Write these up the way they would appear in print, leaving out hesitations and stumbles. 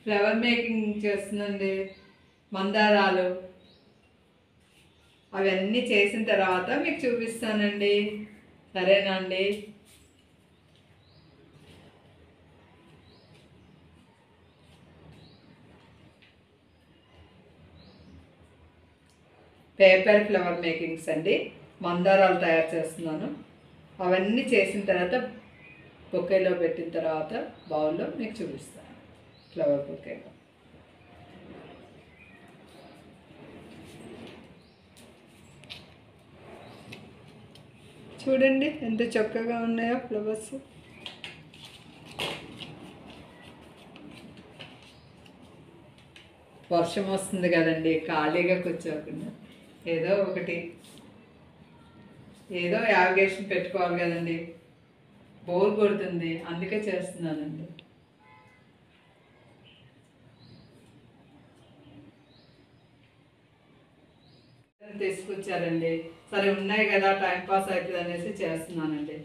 Flower making చేస్తుందండి. మందారాలు అవన్నీ చేసిన తర్వాత మీకు చూపిస్తానండి. సరేనా అండి? పేపర్ ఫ్లవర్ మేకింగ్స్ అండి. మందారాలు తయారు చేస్తున్నాను. అవన్నీ చేసిన తర్వాత బొకేలో పెట్టిన తర్వాత బౌల్లో మీకు చూపిస్తాను. ఫ్లవర్ బొకేలో చూడండి ఎంత చక్కగా ఉన్నాయో ఫ్లవర్స్. వర్షం వస్తుంది కదండి, ఖాళీగా కూర్చోకుండా ఏదో యావిగేషన్ పెట్టుకోవాలి కదండి. బోర్ కొడుతుంది, అందుకే చేస్తున్నానండి. తీసుకొచ్చారండి, సరే ఉన్నాయి కదా టైంపాస్ అవుతుంది అనేసి చేస్తున్నానండి.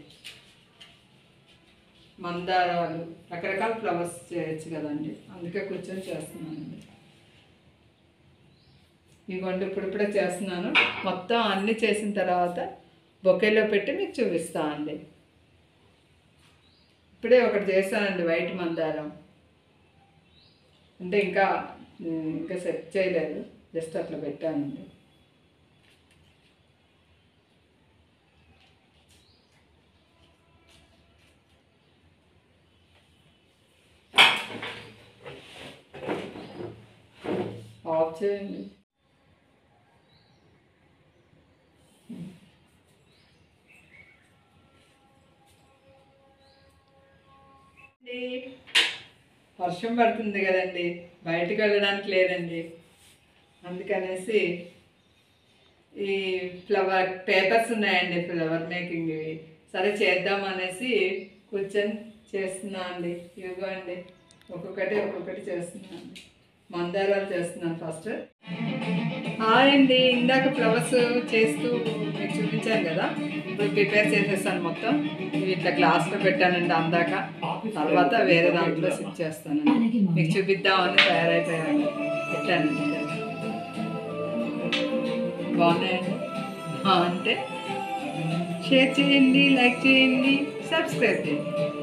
మందారాలు రకరకాల ఫ్లవర్స్ చేయొచ్చు కదండి, అందుకే కూర్చొని చేస్తున్నానండి. ఇదిగోండి ఇప్పుడిప్పుడే చేస్తున్నాను. మొత్తం అన్నీ చేసిన తర్వాత బొకేలో పెట్టి మీకు చూపిస్తాను అండి. ఇప్పుడే ఒకటి చేశానండి, వైట్ మందారం. అంటే ఇంకా సెట్ చేయలేదు, జస్ట్ అట్లా పెట్టానండి. ఆఫ్ చేయండి. వర్షం పడుతుంది కదండి, బయటకు వెళ్ళడానికి లేదండి. అందుకనేసి ఈ ఫ్లవర్ పేపర్స్ ఉన్నాయండి, ఫ్లవర్ మేకింగ్ ఇవి సరే చేద్దామనేసి కూర్చొని చేస్తున్నా అండి. ఇవిగో అండి ఒక్కొక్కటి చేస్తున్నాను. మందారాలు చేస్తున్నాను ఫస్ట్. అండి ఇందాక ఫ్లవర్స్ చేస్తూ మీకు చూపించాను కదా, ఇప్పుడు ప్రిపేర్ చేసేసాను మొత్తం. ఇవి ఇట్లా గ్లాస్లో పెట్టానండి అందాక. తర్వాత వేరే దాంట్లో షిఫ్ట్ చేస్తానండి, మీకు చూపిద్దామని తయారైపోయాను. పెట్టానండి. బాగున్నాయండి. అంటే షేర్ చేయండి, లైక్ చేయండి, సబ్స్క్రైబ్ చేయండి.